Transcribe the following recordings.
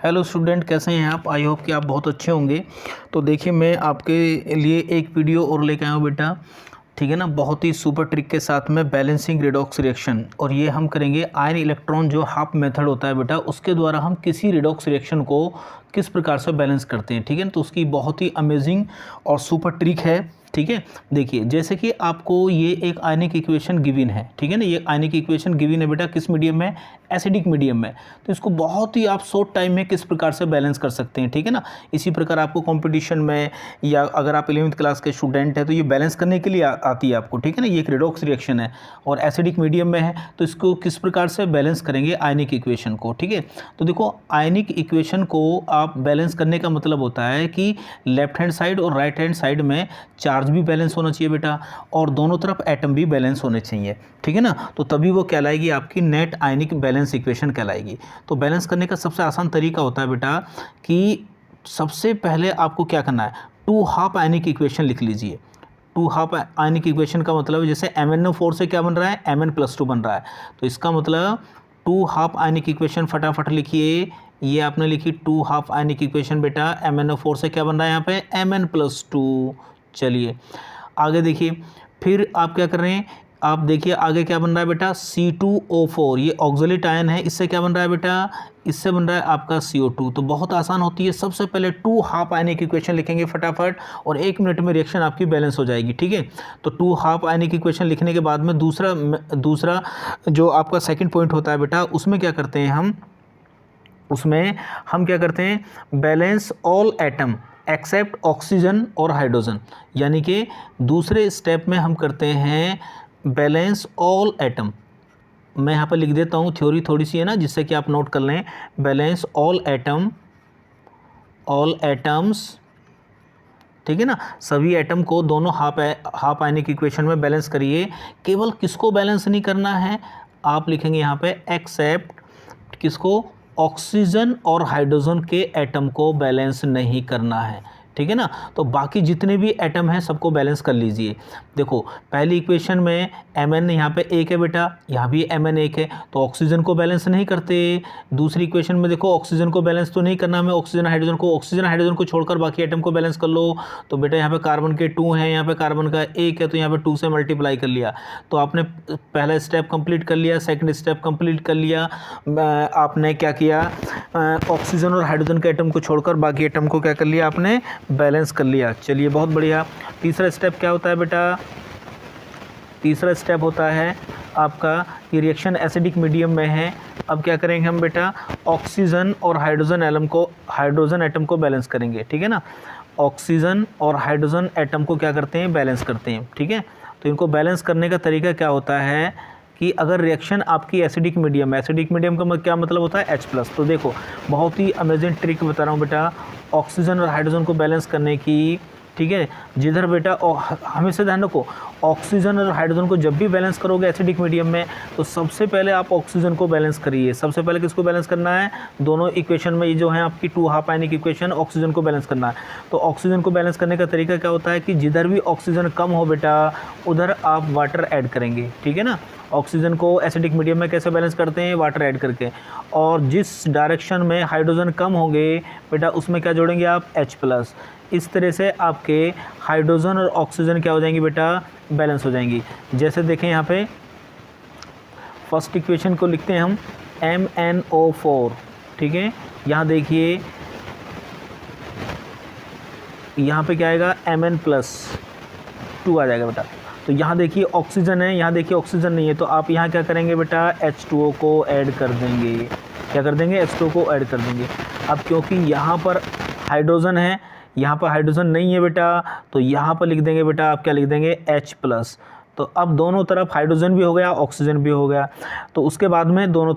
Hello student, कैसे हैं आप? आई होप कि आप बहुत अच्छे होंगे। तो देखिए, मैं आपके लिए एक वीडियो और लेके आया हूँ बेटा, ठीक है ना। बहुत ही सुपर ट्रिक के साथ में बैलेंसिंग रेडॉक्स रिएक्शन, और ये हम करेंगे आयन इलेक्ट्रॉन जो हाफ मेथड होता है बेटा, उसके द्वारा हम किसी रेडॉक्स रिएक्शन को किस प्रकार से बैलेंस करते हैं, ठीक है ना। तो उसकी बहुत ही अमेजिंग और सुपर ट्रिक है, ठीक है। देखिए, जैसे कि आपको ये एक आयनिक इक्वेशन गिवन है, ठीक है ना। ये आयनिक इक्वेशन गिवन है बेटा, किस मीडियम में? एसिडिक मीडियम में। तो इसको बहुत ही आप शॉर्ट टाइम में किस प्रकार से बैलेंस कर सकते हैं, ठीक है ना। इसी प्रकार आपको कंपटीशन में, या अगर आप 11वीं क्लास के स्टूडेंट हैं तो ये बैलेंस करने के लिए आती है आपको, ठीक है ना। ये एक रेडॉक्स रिएक्शन है और एसिडिक मीडियम में है, तो इसको किस प्रकार से बैलेंस करेंगे आयनिक इक्वेशन को, ठीक है। तो देखो, आयनिक इक्वेशन को आप बैलेंस करने का मतलब होता है कि लेफ्ट हैंड साइड और राइट हैंड साइड में चार्ज भी बैलेंस होना चाहिए बेटा, और दोनों तरफ एटम भी बैलेंस होने चाहिए, ठीक है ना। तो तभी वो कहलाएगी आपकी नेट आयनिक बैलेंस इक्वेशन कहलाएगी। तो बैलेंस करने का सबसे आसान तरीका होता है बेटा कि सबसे पहले आपको क्या करना है, टू हाफ आयनिक इक्वेशन लिख लीजिए। टू हाफ आयनिक इक्वेशन का मतलब जैसे MnO4 से क्या बन रहा है, Mn+2 बन रहा है। तो इसका मतलब टू हाफ आयनिक इक्वेशन फटाफट लिखिए। ये आपने लिखी टू हाफ आयनिक इक्वेशन बेटा, MnO4 से क्या बन रहा है यहाँ पे, Mn+2। चलिए आगे देखिए, फिर आप क्या कर रहे हैं, आप देखिए आगे क्या बन रहा है बेटा, C2O4। ये ऑक्जेलेट आयन है, इससे क्या बन रहा है बेटा, इससे बन रहा है आपका CO2। तो बहुत आसान होती है। सबसे पहले टू हाफ आयनिक इक्वेशन लिखेंगे फटाफट, और 1 मिनट में रिएक्शन आपकी बैलेंस हो जाएगी, ठीक है। तो टू हाफ आयनिक इक्वेशन लिखने के बाद में दूसरा जो आपका सेकंड पॉइंट होता है बेटा, उसमें क्या करते हैं हम क्या करते हैं, balance all atom except oxygen और हाइड्रोजन। यानी कि दूसरे स्टेप में हम करते हैं बैलेंस ऑल एटम। मैं यहाँ पर लिख देता हूँ, थ्योरी थोड़ी सी है ना, जिससे कि आप नोट कर लें। Balance all atom, all atoms, ठीक है ना। सभी एटम को दोनों हाफ आयनिक इक्वेशन में बैलेंस करिए। केवल किसको बैलेंस नहीं करना है, आप लिखेंगे यहाँ पे एक्सेप्ट किसको, ऑक्सीजन और हाइड्रोजन के एटम को बैलेंस नहीं करना है, ठीक है ना। तो बाकी जितने भी एटम हैं सबको बैलेंस कर लीजिए। देखो, पहली इक्वेशन में Mn यहाँ पे 1 है बेटा, यहाँ भी Mn 1 है, तो ऑक्सीजन को बैलेंस नहीं करते। दूसरी इक्वेशन में देखो, ऑक्सीजन को बैलेंस तो नहीं करना हमें, ऑक्सीजन हाइड्रोजन को छोड़कर बाकी एटम को बैलेंस कर लो। तो बेटा यहाँ पे कार्बन के 2 हैं, यहाँ पे कार्बन का 1 है, तो यहाँ पे 2 से मल्टीप्लाई कर लिया। तो आपने पहला स्टेप कंप्लीट कर लिया, सेकंड स्टेप कंप्लीट कर लिया। आपने क्या किया, ऑक्सीजन और हाइड्रोजन के एटम को छोड़कर बाकी एटम को क्या कर लिया, आपने बैलेंस कर लिया। चलिए बहुत बढ़िया। तीसरा स्टेप क्या होता है बेटा, तीसरा स्टेप होता है आपका, ये रिएक्शन एसिडिक मीडियम में है। अब क्या करेंगे हम बेटा, ऑक्सीजन और हाइड्रोजन एटम को बैलेंस करेंगे, ठीक है ना। ऑक्सीजन और हाइड्रोजन एटम को क्या करते हैं, बैलेंस करते हैं, ठीक है। तो इनको बैलेंस करने का तरीका क्या होता है कि अगर रिएक्शन आपकी एसिडिक मीडियम का क्या मतलब होता है, H+। तो देखो, बहुत ही अमेजिंग ट्रिक बता रहा हूँ बेटा ऑक्सीजन और हाइड्रोजन को बैलेंस करने की, ठीक है। जिधर बेटा हमेशा ध्यान रखो, ऑक्सीजन और हाइड्रोजन को जब भी बैलेंस करोगे एसिडिक मीडियम में, तो सबसे पहले आप ऑक्सीजन को बैलेंस करिए। सबसे पहले किसको बैलेंस करना है, दोनों इक्वेशन में ये जो है आपकी two half ionic equation, oxygen को बैलेंस करना है। तो ऑक्सीजन को बैलेंस करने का तरीका क्या होता है कि जिधर भी ऑक्सीजन कम हो बेटा, उधर आप वाटर ऐड करेंगे, ठीक है ना। ऑक्सीजन को एसिडिक मीडियम में कैसे बैलेंस करते हैं, वाटर ऐड करके। और जिस डायरेक्शन में हाइड्रोजन कम होंगे बेटा, उसमें क्या जोड़ेंगे आप, H+। इस तरह से आपके हाइड्रोजन और ऑक्सीजन क्या हो जाएंगी बेटा, बैलेंस हो जाएंगी। जैसे देखें यहाँ पे फर्स्ट इक्वेशन को लिखते हैं हम MnO4, ठीक है। यहाँ देखिए, यहाँ पे क्या आएगा, Mn+2 आ जाएगा बेटा। तो यहाँ देखिए ऑक्सीजन है, यहाँ देखिए ऑक्सीजन नहीं है, तो आप यहाँ क्या करेंगे बेटा, H2O को ऐड कर देंगे। क्या कर देंगे, H2O को ऐड कर देंगे। अब क्योंकि यहाँ पर हाइड्रोजन है, यहाँ पर हाइड्रोजन नहीं है बेटा, तो यहाँ पर लिख देंगे बेटा, आप क्या लिख देंगे, H+। तो अब दोनों तरफ हाइड्रोजन भी हो गया, ऑक्सीजन भी हो गया। तो उसके बाद में दोनों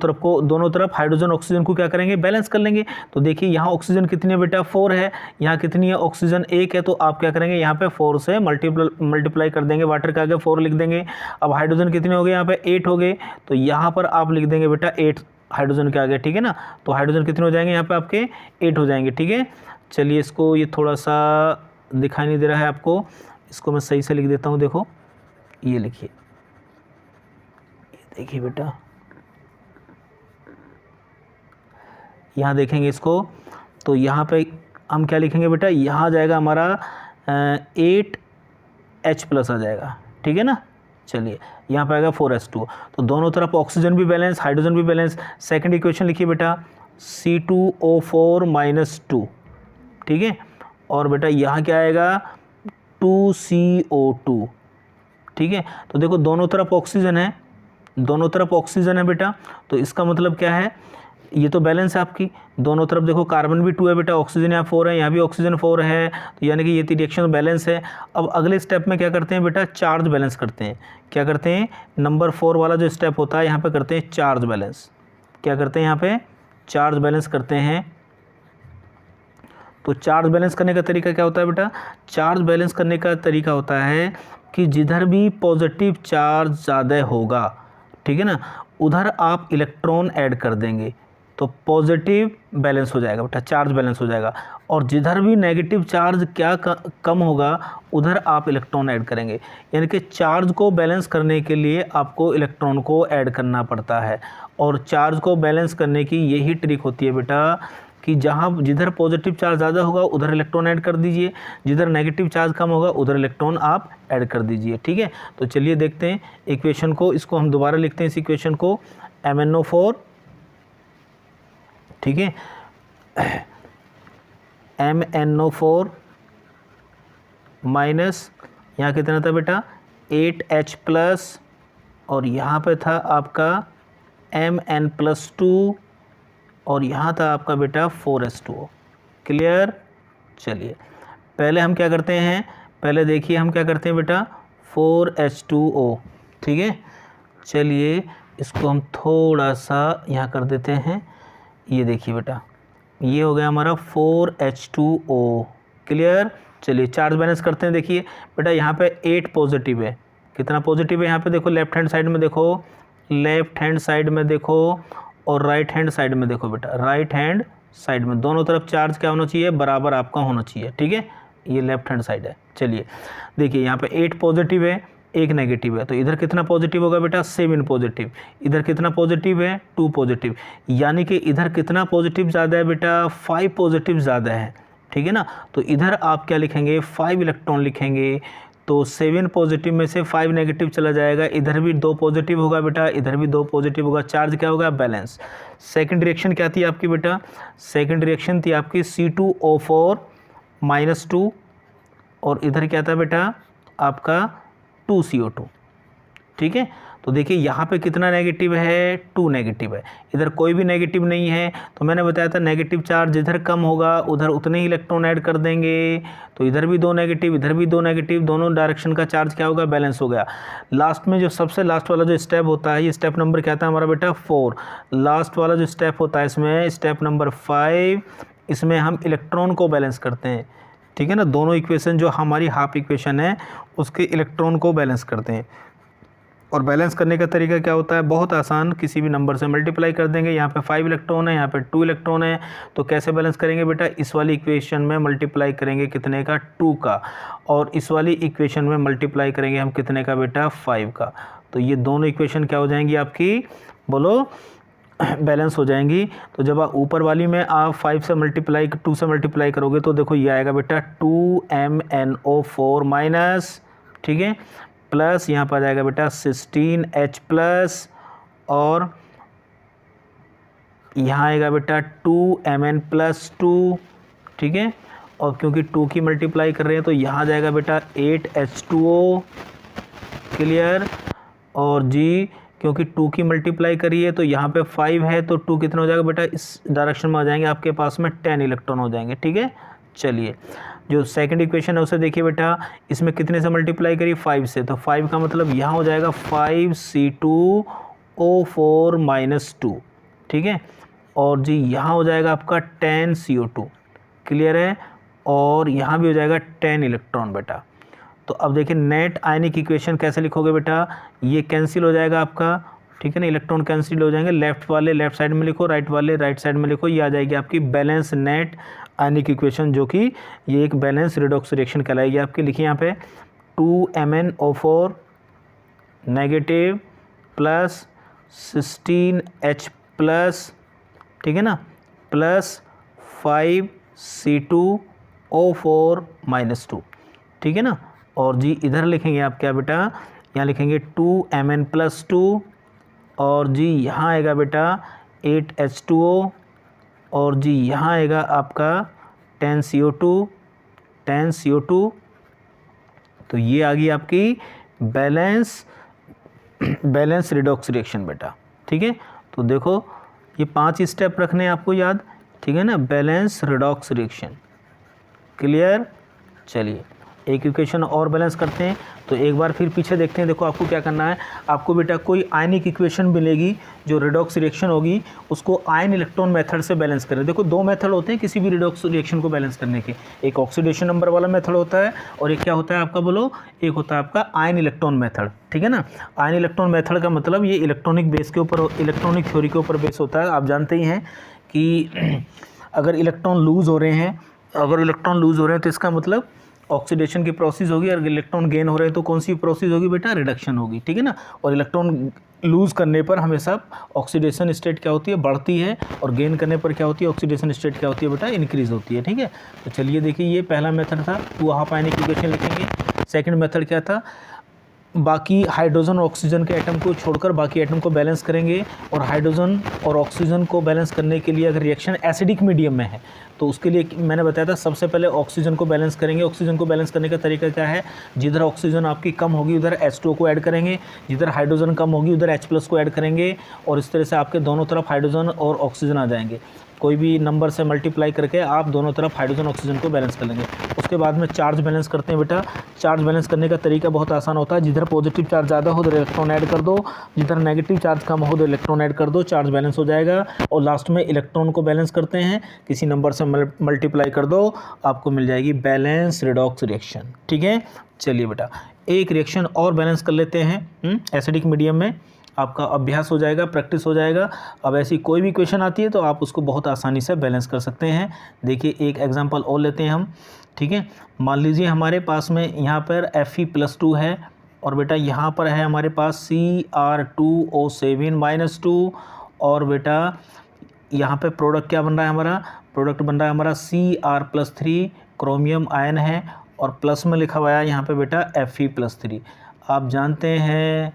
तरफ हाइड्रोजन ऑक्सीजन को क्या करेंगे, बैलेंस कर लेंगे। तो देखिए यहाँ ऑक्सीजन कितनी है बेटा, 4 है, यहाँ कितनी है, ऑक्सीजन 1 है। तो आप क्या करेंगे, यहाँ पे 4 से मल्टीप्लाई कर देंगे, वाटर के आगे 4 लिख देंगे। अब हाइड्रोजन कितने हो गए, यहाँ पे 8 हो गए, तो यहाँ पर आप लिख देंगे बेटा 8 हाइड्रोजन के आगे, ठीक है ना। तो हाइड्रोजन कितने हो जाएंगे, यहाँ पे आपके 8 हो जाएंगे, ठीक है। चलिए, इसको ये थोड़ा सा दिखाई नहीं दे रहा है आपको, इसको मैं सही से लिख देता हूँ। देखो, ये लिखिए, ये देखिए बेटा, यहाँ देखेंगे इसको, तो यहाँ पे हम क्या लिखेंगे बेटा, यहाँ जाएगा हमारा 8H+ आ जाएगा, ठीक है ना। चलिए यहाँ पे आएगा 4H2, तो दोनों तरफ ऑक्सीजन भी बैलेंस, हाइड्रोजन भी बैलेंस। सेकंड इक्वेशन लिखिए बेटा, C2O4 - 2, ठीक है। और बेटा यहाँ क्या आएगा, 2CO2, ठीक है। तो देखो दोनों तरफ ऑक्सीजन है, दोनों तरफ ऑक्सीजन है बेटा, तो इसका मतलब क्या है, ये तो बैलेंस है आपकी, दोनों तरफ देखो कार्बन भी 2 है बेटा, ऑक्सीजन यहाँ 4 है, यहाँ भी ऑक्सीजन 4 है, तो यानी कि ये रिएक्शन बैलेंस है। अब अगले स्टेप में क्या करते हैं बेटा, चार्ज बैलेंस करते हैं। क्या करते हैं, नंबर 4 वाला जो स्टेप होता है यहाँ पे करते हैं चार्ज बैलेंस। क्या करते हैं यहाँ पे, चार्ज बैलेंस करते हैं। तो चार्ज बैलेंस करने का तरीका क्या होता है बेटा, चार्ज बैलेंस करने का तरीका होता है कि जिधर भी पॉजिटिव चार्ज ज़्यादा होगा, ठीक है ना, उधर आप इलेक्ट्रॉन ऐड कर देंगे, तो पॉजिटिव बैलेंस हो जाएगा बेटा, चार्ज बैलेंस हो जाएगा। और जिधर भी नेगेटिव चार्ज क्या कम होगा, उधर आप इलेक्ट्रॉन ऐड करेंगे। यानी कि चार्ज को बैलेंस करने के लिए आपको इलेक्ट्रॉन को ऐड करना पड़ता है। और चार्ज को बैलेंस करने की यही ट्रिक होती है बेटा, कि जिधर पॉजिटिव चार्ज ज़्यादा होगा उधर इलेक्ट्रॉन ऐड कर दीजिए, जिधर नेगेटिव चार्ज कम होगा उधर इलेक्ट्रॉन आप ऐड कर दीजिए, ठीक है। तो चलिए देखते हैं इक्वेशन को, इसको हम दोबारा लिखते हैं इस इक्वेशन को, MnO4, ठीक है, MnO4 माइनस यहाँ कितना था बेटा, 8H+, और यहाँ पे था आपका Mn+2, और यहाँ था आपका बेटा 4H2O। क्लियर। चलिए पहले हम क्या करते हैं, पहले देखिए हम क्या करते हैं बेटा, 4H2O, ठीक है। चलिए इसको हम थोड़ा सा यहाँ कर देते हैं, ये देखिए बेटा, ये हो गया हमारा 4H2O। क्लियर। चलिए चार्ज बैलेंस करते हैं। देखिए बेटा यहाँ पे 8 पॉजिटिव है, कितना पॉजिटिव है यहाँ पे देखो, लेफ्ट हैंड साइड में देखो, लेफ्ट हैंड साइड में देखो, और राइट हैंड साइड में देखो बेटा, राइट हैंड साइड में दोनों तरफ चार्ज क्या होना चाहिए, बराबर आपका होना चाहिए, ठीक है। ये लेफ्ट हैंड साइड है। चलिए देखिए यहाँ पे 8 पॉजिटिव है, 1 नेगेटिव है, तो इधर कितना पॉजिटिव होगा बेटा, 7 पॉजिटिव। इधर कितना पॉजिटिव है, 2 पॉजिटिव। यानी कि इधर कितना पॉजिटिव ज़्यादा है बेटा, 5 पॉजिटिव ज़्यादा है, ठीक है ना। तो इधर आप क्या लिखेंगे, 5 इलेक्ट्रॉन लिखेंगे, तो 7 पॉजिटिव में से 5 नेगेटिव चला जाएगा, इधर भी 2 पॉजिटिव होगा बेटा, इधर भी 2 पॉजिटिव होगा, चार्ज क्या होगा, बैलेंस। सेकंड रिएक्शन क्या थी आपकी बेटा, सेकंड रिएक्शन थी आपकी C2O4 - 2, और इधर क्या था बेटा आपका 2CO2, ठीक है। तो देखिए यहाँ पे कितना नेगेटिव है, 2 नेगेटिव है, इधर कोई भी नेगेटिव नहीं है। तो मैंने बताया था नेगेटिव चार्ज जिधर कम होगा उधर उतने ही इलेक्ट्रॉन ऐड कर देंगे, तो इधर भी 2 नेगेटिव, इधर भी 2 नेगेटिव, दोनों डायरेक्शन का चार्ज क्या होगा, बैलेंस हो गया। लास्ट में जो सबसे लास्ट वाला जो स्टेप होता है, ये स्टेप नंबर क्या था हमारा बेटा, 4। लास्ट वाला जो स्टेप होता है इसमें स्टेप नंबर 5, इसमें हम इलेक्ट्रॉन को बैलेंस करते हैं, ठीक है ना। दोनों इक्वेशन जो हमारी हाफ इक्वेशन है उसके इलेक्ट्रॉन को बैलेंस करते हैं। और बैलेंस करने का तरीका क्या होता है, बहुत आसान, किसी भी नंबर से मल्टीप्लाई कर देंगे। यहाँ पे 5 इलेक्ट्रॉन है, यहाँ पे 2 इलेक्ट्रॉन है, तो कैसे बैलेंस करेंगे बेटा, इस वाली इक्वेशन में मल्टीप्लाई करेंगे कितने का, 2 का, और इस वाली इक्वेशन में मल्टीप्लाई करेंगे हम कितने का बेटा, 5 का। तो ये दोनों इक्वेशन क्या हो जाएंगी आपकी, बोलो, बैलेंस हो जाएंगी। तो जब आप ऊपर वाली में आप 5 से मल्टीप्लाई 2 से मल्टीप्लाई करोगे तो देखो ये आएगा बेटा 2MnO4 माइनस, ठीक है, प्लस यहाँ पर आ जाएगा बेटा 16H+, और यहाँ आएगा बेटा 2Mn+2, ठीक है। और क्योंकि 2 की मल्टीप्लाई कर रहे हैं तो यहाँ जाएगा बेटा 8H2O। क्लियर। और जी क्योंकि 2 की मल्टीप्लाई करिए तो यहाँ पे 5 है, तो 2 कितना हो जाएगा बेटा, इस डायरेक्शन में आ जाएंगे आपके पास में 10 इलेक्ट्रॉन हो जाएंगे, ठीक है। चलिए जो सेकंड इक्वेशन है उसे देखिए बेटा, इसमें कितने से मल्टीप्लाई करिए, 5 से, तो 5 का मतलब यहाँ हो जाएगा 5C2O4 - 2, ठीक है। और जी यहाँ हो जाएगा आपका 10CO2। क्लियर है। और यहाँ भी हो जाएगा 10 इलेक्ट्रॉन बेटा। तो अब देखिए नेट आयनिक इक्वेशन कैसे लिखोगे बेटा, ये कैंसिल हो जाएगा आपका, ठीक है ना, इलेक्ट्रॉन कैंसिल हो जाएंगे, लेफ्ट वाले लेफ्ट साइड में लिखो, राइट वाले राइट साइड में लिखो, ये आ जाएगी आपकी बैलेंस नेट आयनिक इक्वेशन, जो कि ये एक बैलेंस रिडॉक्स रिएक्शन कहलाएगी आपकी। लिखिए यहाँ पे 2MnO4 नेगेटिव प्लस 16H+, ठीक है ना, प्लस 5C2O4 -2, ठीक है ना। और जी इधर लिखेंगे आप क्या बेटा, यहाँ लिखेंगे 2Mn+2 और जी यहाँ आएगा बेटा 8H2O और जी यहाँ आएगा आपका 10CO2। तो ये आ गई आपकी बैलेंस रिडॉक्स रिएक्शन बेटा, ठीक है। तो देखो ये 5 स्टेप रखने हैं आपको याद, ठीक है ना, बैलेंस रिडॉक्स रिएक्शन, क्लियर। चलिए एक इक्वेशन और बैलेंस करते हैं। तो एक बार फिर पीछे देखते हैं। देखो आपको क्या करना है, आपको बेटा कोई आयनिक इक्वेशन मिलेगी जो रिडॉक्स रिएक्शन होगी, उसको आयन इलेक्ट्रॉन मेथड से बैलेंस करें। देखो 2 मेथड होते हैं किसी भी रिडॉक्स रिएक्शन को बैलेंस करने के, एक ऑक्सीडेशन नंबर वाला मेथड होता है और एक क्या होता है आपका, बोलो, एक होता है आपका आयन इलेक्ट्रॉन मेथड, ठीक है ना। आयन इलेक्ट्रॉन मेथड का मतलब ये इलेक्ट्रॉनिक बेस के ऊपर, इलेक्ट्रॉनिक थ्योरी के ऊपर बेस होता है। आप जानते ही हैं कि अगर इलेक्ट्रॉन लूज़ हो रहे हैं तो इसका मतलब ऑक्सीडेशन की प्रोसेस होगी, और इलेक्ट्रॉन गेन हो रहे हैं तो कौन सी प्रोसेस होगी बेटा, रिडक्शन होगी, ठीक है ना। और इलेक्ट्रॉन लूज़ करने पर हमेशा ऑक्सीडेशन स्टेट क्या होती है, बढ़ती है, और गेन करने पर क्या होती है, ऑक्सीडेशन स्टेट क्या होती है बेटा, इंक्रीज होती है, ठीक है। तो चलिए देखिए ये पहला मेथड था, 2 आयनिक इक्वेशन लिखेंगे। सेकंड मेथड क्या था, बाकी हाइड्रोजन और ऑक्सीजन के एटम को छोड़कर बाकी एटम को बैलेंस करेंगे, और हाइड्रोजन और ऑक्सीजन को बैलेंस करने के लिए अगर रिएक्शन एसिडिक मीडियम में है तो उसके लिए मैंने बताया था सबसे पहले ऑक्सीजन को बैलेंस करेंगे। ऑक्सीजन को बैलेंस करने का तरीका क्या है, जिधर ऑक्सीजन आपकी कम होगी उधर H2O को ऐड करेंगे, जिधर हाइड्रोजन कम होगी उधर H+ को ऐड करेंगे, और इस तरह से आपके दोनों तरफ हाइड्रोजन और ऑक्सीजन आ जाएंगे। कोई भी नंबर से मल्टीप्लाई करके आप दोनों तरफ हाइड्रोजन ऑक्सीजन को बैलेंस कर लेंगे। उसके बाद में चार्ज बैलेंस करते हैं बेटा। चार्ज बैलेंस करने का तरीका बहुत आसान होता है, जिधर पॉजिटिव चार्ज ज़्यादा हो उधर इलेक्ट्रॉन ऐड कर दो, जिधर नेगेटिव चार्ज कम हो उधर इलेक्ट्रॉन ऐड कर दो, चार्ज बैलेंस हो जाएगा। और लास्ट में इलेक्ट्रॉन को बैलेंस करते हैं, किसी नंबर से मल्टीप्लाई कर दो, आपको मिल जाएगी बैलेंस रिडॉक्स रिएक्शन, ठीक है। चलिए बेटा एक रिएक्शन और बैलेंस कर लेते हैं एसिडिक मीडियम में, आपका अभ्यास हो जाएगा, प्रैक्टिस हो जाएगा। अब ऐसी कोई भी क्वेश्चन आती है तो आप उसको बहुत आसानी से बैलेंस कर सकते हैं। देखिए एक एग्जांपल और लेते हैं हम, ठीक है। मान लीजिए हमारे पास में यहाँ पर Fe+2 है, और बेटा यहाँ पर है हमारे पास Cr2O7-2, और बेटा यहाँ पे प्रोडक्ट क्या बन रहा है, हमारा प्रोडक्ट बन रहा है हमारा Cr+3, क्रोमियम आयन है, और प्लस में लिखा हुआ है यहाँ पे बेटा Fe+3। आप जानते हैं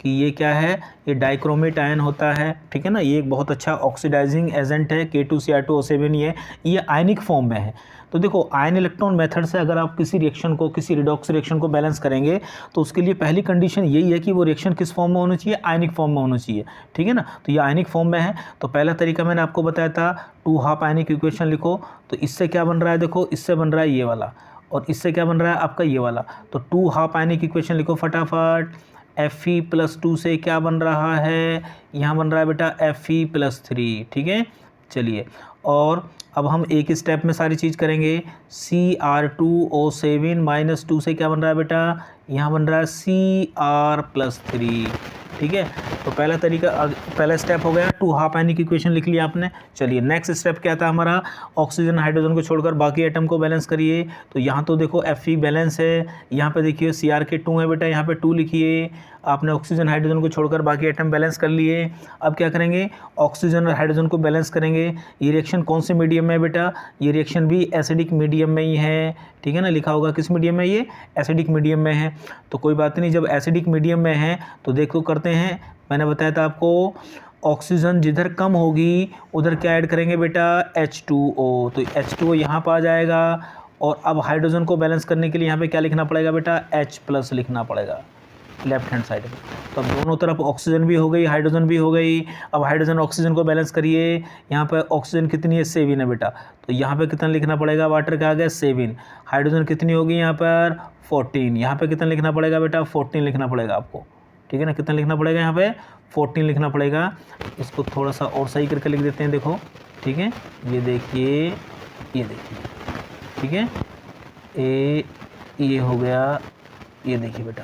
कि ये क्या है, ये डाइक्रोमेट आयन होता है, ठीक है ना। ये एक बहुत अच्छा ऑक्सीडाइजिंग एजेंट है, K2Cr2O7 ये आयनिक फॉर्म में है। तो देखो आयन इलेक्ट्रॉन मेथड से अगर आप किसी रिएक्शन को, किसी रिडॉक्स रिएक्शन को बैलेंस करेंगे तो उसके लिए पहली कंडीशन यही है कि वो रिएक्शन किस फॉर्म में होनी चाहिए, आयनिक फॉर्म में होना चाहिए, ठीक है ना। तो ये आयनिक फॉर्म में है। तो पहला तरीका मैंने आपको बताया था, 2 आयनिक इक्वेशन लिखो। तो इससे क्या बन रहा है, देखो इससे बन रहा है ये वाला, और इससे क्या बन रहा है आपका ये वाला। तो 2 आयनिक इक्वेशन लिखो फटाफट। Fe+2 से क्या बन रहा है, यहाँ बन रहा है बेटा Fe+3, ठीक है। चलिए और अब हम एक स्टेप में सारी चीज़ करेंगे। Cr2O7-2 से क्या बन रहा है बेटा, यहाँ बन रहा है Cr+3, ठीक है। तो पहला तरीका, पहला स्टेप हो गया, 2 आयनिक इक्वेशन लिख लिया आपने। चलिए नेक्स्ट स्टेप क्या था हमारा, ऑक्सीजन हाइड्रोजन को छोड़कर बाकी एटम को बैलेंस करिए। तो यहाँ तो देखो Fe बैलेंस है, यहाँ पे देखिए Cr के 2 है बेटा, यहाँ पे 2 लिखिए। आपने ऑक्सीजन हाइड्रोजन को छोड़कर बाकी एटम बैलेंस कर लिए। अब क्या करेंगे, ऑक्सीजन और हाइड्रोजन को बैलेंस करेंगे। ये रिएक्शन कौन से मीडियम में है बेटा, ये रिएक्शन भी एसिडिक मीडियम में ही है, ठीक है ना। लिखा होगा किस मीडियम में, ये एसिडिक मीडियम में है। तो कोई बात नहीं, जब एसिडिक मीडियम में है तो देखो करते हैं, मैंने बताया था आपको ऑक्सीजन जिधर कम होगी उधर क्या ऐड करेंगे बेटा, H2O। तो H2O यहाँ पर आ जाएगा। और अब हाइड्रोजन को बैलेंस करने के लिए यहाँ पे क्या लिखना पड़ेगा बेटा, H+ लिखना पड़ेगा लेफ्ट हैंड साइड में। तो अब दोनों तरफ ऑक्सीजन भी हो गई, हाइड्रोजन भी हो गई। अब हाइड्रोजन ऑक्सीजन को बैलेंस करिए। यहाँ पर ऑक्सीजन कितनी है, 7 है बेटा, तो यहाँ पे कितना लिखना पड़ेगा, वाटर का आ गया 7। हाइड्रोजन कितनी होगी यहाँ पर 14, यहाँ पे कितना लिखना पड़ेगा बेटा, 14 लिखना पड़ेगा आपको, ठीक है ना। कितना लिखना पड़ेगा यहाँ पे, 14 लिखना पड़ेगा। इसको थोड़ा सा और सही करके लिख देते हैं, देखो, ठीक है। ये देखिए, ये देखिए, ठीक है, ये हो गया, ये देखिए बेटा,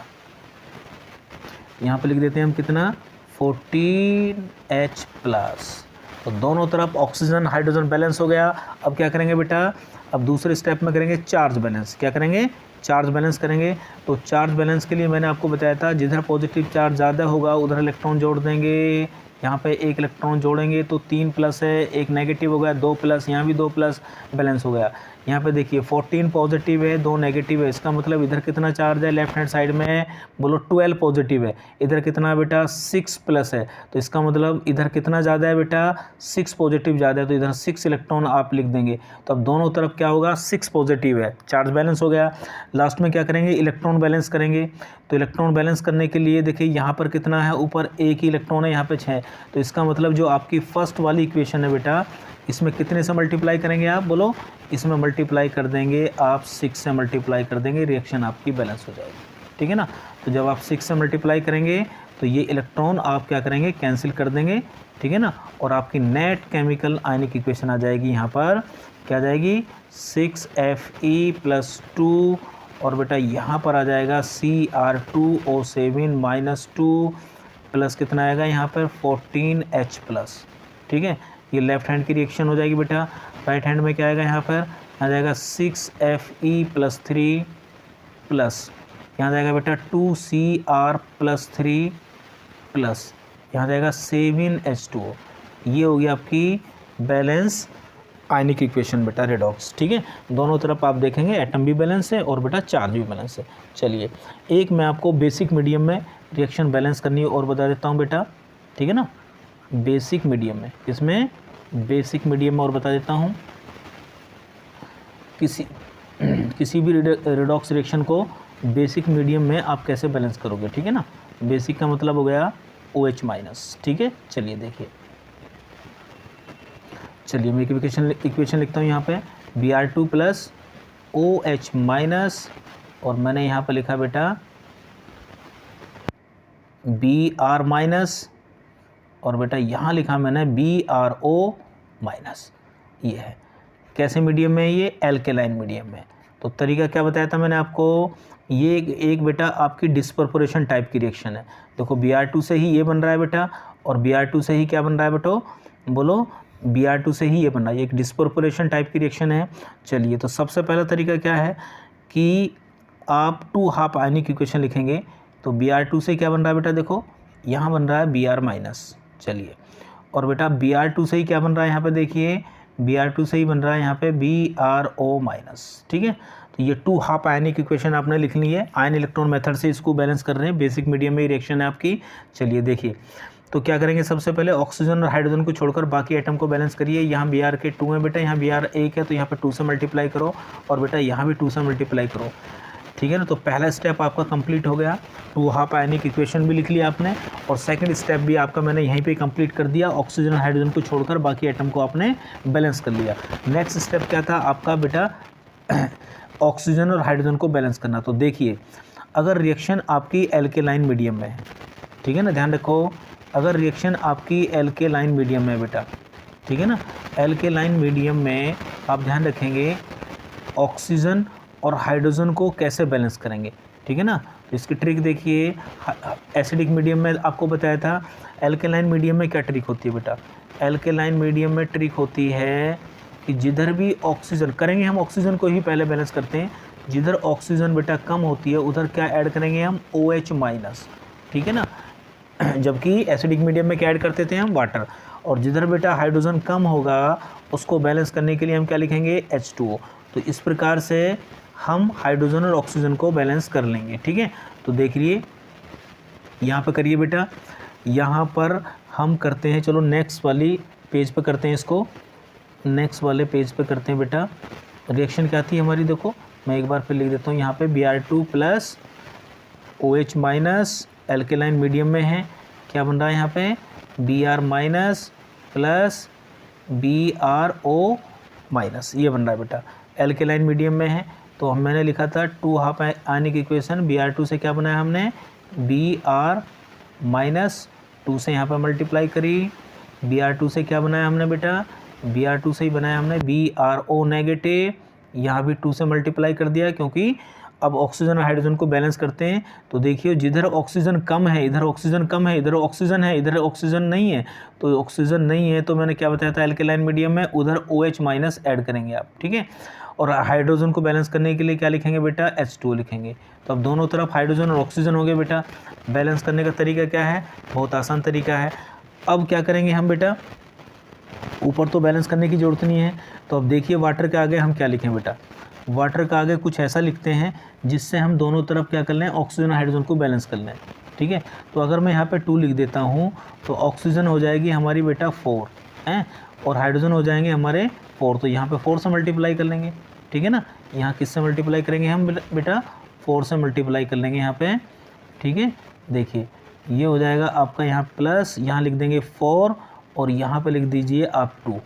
यहाँ पे लिख देते हैं हम कितना, 14H+। तो दोनों तरफ ऑक्सीजन हाइड्रोजन बैलेंस हो गया। अब क्या करेंगे बेटा, अब दूसरे स्टेप में करेंगे चार्ज बैलेंस। क्या करेंगे, चार्ज बैलेंस करेंगे। तो चार्ज बैलेंस के लिए मैंने आपको बताया था, जिधर पॉजिटिव चार्ज ज़्यादा होगा उधर इलेक्ट्रॉन जोड़ देंगे, यहाँ पे एक इलेक्ट्रॉन जोड़ेंगे तो 3 प्लस है, एक नेगेटिव हो गया, 2 प्लस, यहाँ भी 2 प्लस, बैलेंस हो गया। यहाँ पे देखिए 14 पॉजिटिव है, 2 नेगेटिव है, इसका मतलब इधर कितना चार्ज है लेफ्ट हैंड साइड में, बोलो 12 पॉजिटिव है। इधर कितना बेटा 6 प्लस है, तो इसका मतलब इधर कितना ज़्यादा है बेटा 6 पॉजिटिव ज़्यादा है, तो इधर 6 इलेक्ट्रॉन आप लिख देंगे। तो अब दोनों तरफ क्या होगा 6 पॉजिटिव है, चार्ज बैलेंस हो गया। लास्ट में क्या करेंगे इलेक्ट्रॉन बैलेंस करेंगे। तो इलेक्ट्रॉन बैलेंस करने के लिए देखिए यहाँ पर कितना है, ऊपर एक ही इलेक्ट्रॉन है, यहाँ पे 6, तो इसका मतलब जो आपकी फर्स्ट वाली इक्वेशन है बेटा, इसमें कितने से मल्टीप्लाई करेंगे आप, बोलो इसमें मल्टीप्लाई कर देंगे आप 6 से मल्टीप्लाई कर देंगे, रिएक्शन आपकी बैलेंस हो जाएगी, ठीक है ना। तो जब आप 6 से मल्टीप्लाई करेंगे तो ये इलेक्ट्रॉन आप क्या करेंगे कैंसिल कर देंगे, ठीक है ना, और आपकी नेट केमिकल आयनिक इक्वेशन आ जाएगी। यहाँ पर क्या आ जाएगी 6Fe+2 और बेटा यहाँ पर आ जाएगा Cr2O7 -2 प्लस कितना आएगा यहाँ पर 14H+, ठीक है। ये लेफ्ट हैंड की रिएक्शन हो जाएगी बेटा। राइट हैंड में क्या आएगा यहाँ पर आ जाएगा 6Fe+3 प्लस यहाँ जाएगा बेटा 2Cr+3 प्लस यहाँ जाएगा 7H2O। ये होगी आपकी बैलेंस आयनिक इक्वेशन बेटा रेडॉक्स, ठीक है। दोनों तरफ आप देखेंगे एटम भी बैलेंस है और बेटा चार्ज भी बैलेंस है। चलिए एक मैं आपको बेसिक मीडियम में रिएक्शन बैलेंस करनी है और बता देता हूँ बेटा, ठीक है ना। बेसिक मीडियम में, इसमें बेसिक मीडियम में और बता देता हूँ, किसी भी रेडॉक्स रिएक्शन को बेसिक मीडियम में आप कैसे बैलेंस करोगे, ठीक है ना। बेसिक का मतलब हो गया OH-, ठीक है। चलिए देखिए, चलिए मैं इक्वेशन लिखता हूँ यहाँ पे Br2 + OH- और मैंने यहाँ पे लिखा बेटा Br- और बेटा यहाँ लिखा मैंने BrO-, ये है कैसे मीडियम में, ये एल्केलाइन मीडियम में। तो तरीका क्या बताया था मैंने आपको, ये एक बेटा आपकी डिस्पर्पोरेशन टाइप की रिएक्शन है। देखो Br2 से ही ये बन रहा है बेटा, और Br2 से ही क्या बन रहा है बेटो, बोलो Br2 से ही ये बन रहा है, ये एक डिस्पर्पोरेशन टाइप की रिएक्शन है। चलिए तो सबसे पहला तरीका क्या है कि आप 2 हाफ आयनिक इक्वेशन लिखेंगे। तो Br2 से क्या बन रहा है बेटा, देखो यहाँ बन रहा है Br-। चलिए और बेटा Br2 से ही क्या बन रहा है, यहाँ पे देखिए Br2 से ही बन रहा है यहाँ पे BrO-, ठीक है। तो ये 2 हाफ आयनिक इक्वेशन आपने लिख ली है, आयन इलेक्ट्रॉन मेथड से इसको बैलेंस कर रहे हैं। बेसिक मीडियम में रिएक्शन है आपकी। चलिए देखिए तो क्या करेंगे, सबसे पहले ऑक्सीजन और हाइड्रोजन को छोड़कर बाकी एटम को बैलेंस करिए। यहाँ Br के 2 है बेटा, यहाँ Br 1 है, तो यहाँ पे 2 से मल्टीप्लाई करो, और बेटा यहाँ भी 2 से मल्टीप्लाई करो, ठीक है ना। तो पहला स्टेप आपका कंप्लीट हो गया, 2 हाफ आयनिक इक्वेशन भी लिख लिया आपने, और सेकंड स्टेप भी आपका मैंने यहीं पे कंप्लीट कर दिया, ऑक्सीजन और हाइड्रोजन को छोड़कर बाकी एटम को आपने बैलेंस कर लिया। नेक्स्ट स्टेप क्या था आपका बेटा, ऑक्सीजन और हाइड्रोजन को बैलेंस करना। तो देखिए अगर रिएक्शन आपकी एल्केलाइन मीडियम में है, ठीक है ना, ध्यान रखो, अगर रिएक्शन आपकी एल्केलाइन मीडियम में है बेटा, ठीक है ना, एल्केलाइन मीडियम में आप ध्यान रखेंगे ऑक्सीजन और हाइड्रोजन को कैसे बैलेंस करेंगे, ठीक है ना। तो इसकी ट्रिक देखिए, एसिडिक मीडियम में आपको बताया था, एल्केलाइन मीडियम में क्या ट्रिक होती है बेटा, एल्केलाइन मीडियम में ट्रिक होती है कि जिधर भी ऑक्सीजन करेंगे, हम ऑक्सीजन को ही पहले बैलेंस करते हैं, जिधर ऑक्सीजन बेटा कम होती है उधर क्या ऐड करेंगे हम OH-, ठीक है ना। जबकि एसिडिक मीडियम में क्या ऐड करते थे हम, वाटर। और जिधर बेटा हाइड्रोजन कम होगा उसको बैलेंस करने के लिए हम क्या लिखेंगे, H2O। तो इस प्रकार से हम हाइड्रोजन और ऑक्सीजन को बैलेंस कर लेंगे, ठीक है। तो देखिए यहाँ पर करिए बेटा, यहाँ पर हम करते हैं, चलो नेक्स्ट वाली पेज पे करते हैं इसको, नेक्स्ट वाले पेज पे करते हैं बेटा। रिएक्शन क्या थी हमारी, देखो मैं एक बार फिर लिख देता हूँ, यहाँ पे Br2 + OH- एल्केलाइन मीडियम में है, क्या बन रहा है यहाँ पे Br- + BrO-, ये बन रहा है बेटा, एल्केलाइन मीडियम में है। तो मैंने लिखा था 2 हाफ आयनिक इक्वेशन, Br2 से क्या बनाया हमने Br- 2 से यहाँ पर मल्टीप्लाई करी, Br2 से क्या बनाया हमने बेटा, Br2 से ही बनाया हमने BrO-, यहाँ भी 2 से मल्टीप्लाई कर दिया, क्योंकि अब ऑक्सीजन और हाइड्रोजन को बैलेंस करते हैं। तो देखिए जिधर ऑक्सीजन कम है इधर ऑक्सीजन कम है, इधर ऑक्सीजन है इधर ऑक्सीजन नहीं है, तो ऑक्सीजन नहीं है तो मैंने क्या बताया था एल्केलाइन मीडियम में, उधर OH- ऐड करेंगे आप, ठीक है। और हाइड्रोजन को बैलेंस करने के लिए क्या लिखेंगे बेटा, H2O लिखेंगे। तो अब दोनों तरफ हाइड्रोजन और ऑक्सीजन हो गए बेटा। बैलेंस करने का तरीका क्या है, बहुत आसान तरीका है, अब क्या करेंगे हम बेटा, ऊपर तो बैलेंस करने की ज़रूरत नहीं है, तो अब देखिए वाटर के आगे हम क्या लिखें बेटा, वाटर का आगे कुछ ऐसा लिखते हैं जिससे हम दोनों तरफ क्या कर लें, ऑक्सीजन हाइड्रोजन को बैलेंस कर लें। ठीक है, तो अगर मैं यहाँ पे 2 लिख देता हूँ तो ऑक्सीजन हो जाएगी हमारी बेटा 4 हैं, और हाइड्रोजन हो जाएंगे हमारे 4, तो यहाँ पे 4 से मल्टीप्लाई कर लेंगे। ठीक है ना, यहाँ किससे मल्टीप्लाई करेंगे हम बेटा, 4 से मल्टीप्लाई कर लेंगे यहाँ पे। ठीक है, देखिए ये हो जाएगा आपका यहाँ प्लस, यहाँ लिख देंगे 4 और यहाँ पे लिख दीजिए आप 2।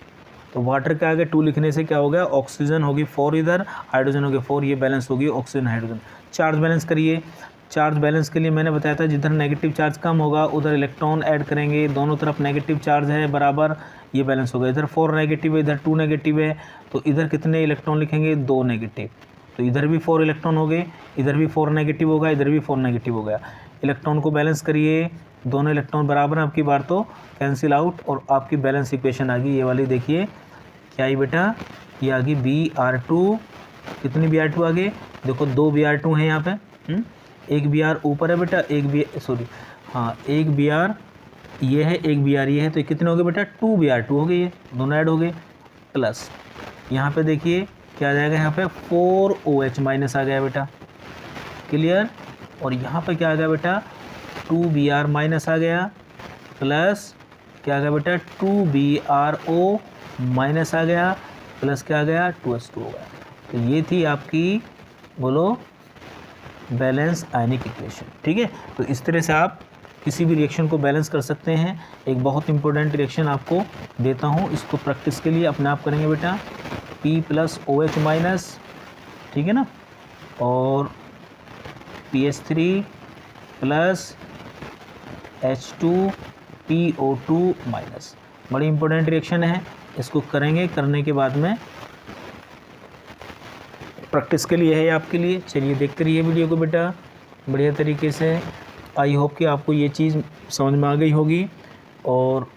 तो वाटर के आगे 2 लिखने से क्या हो गया, ऑक्सीजन होगी 4 इधर, हाइड्रोजन हो गया 4, ये बैलेंस होगी ऑक्सीजन हाइड्रोजन। चार्ज बैलेंस करिए। चार्ज बैलेंस के लिए मैंने बताया था जिधर नेगेटिव चार्ज कम होगा उधर इलेक्ट्रॉन ऐड करेंगे, दोनों तरफ नेगेटिव चार्ज है बराबर, ये बैलेंस होगा। इधर 4 नेगेटिव है, इधर 2 नेगेटिव है, तो इधर कितने इलेक्ट्रॉन लिखेंगे, 2 नेगेटिव, तो इधर भी 4 इलेक्ट्रॉन हो गए, इधर भी 4 नेगेटिव होगा, इधर भी 4 नेगेटिव हो गया। इलेक्ट्रॉन को बैलेंस करिए, दोनों इलेक्ट्रॉन बराबर हैं, आपकी बार तो कैंसिल आउट और आपकी बैलेंस इक्वेशन आ गई, ये वाली देखिए क्या आई बेटा, ये आ गई Br2। कितनी Br2 आ गई, देखो 2 Br2 हैं यहाँ पे, एक Br ऊपर है बेटा, एक Br ये है, एक Br ये है, तो कितने हो गए बेटा, 2 Br2 हो गई, ये दोनों ऐड हो गए, प्लस यहाँ पे देखिए क्या आ जाएगा, यहाँ पे 4OH माइनस आ गया बेटा, क्लियर। और यहाँ पे क्या आ गया बेटा, 2Br माइनस आ गया, प्लस क्या आ गया बेटा, 2BrO माइनस आ गया, प्लस क्या आ गया, 2H2 हो गया। तो ये थी आपकी बोलो बैलेंस आयनिक इक्वेशन। ठीक है, तो इस तरह से आप किसी भी रिएक्शन को बैलेंस कर सकते हैं। एक बहुत इंपॉर्टेंट रिएक्शन आपको देता हूँ, इसको प्रैक्टिस के लिए अपने आप करेंगे बेटा, P + OH माइनस, ठीक है ना, और PH3 + H2PO2 माइनस, बड़ी इंपॉर्टेंट रिएक्शन है, इसको करेंगे, करने के बाद में प्रैक्टिस के लिए है आपके लिए। चलिए देखते रहिए वीडियो को बेटा बढ़िया तरीके से। आई होप कि आपको ये चीज़ समझ में आ गई होगी और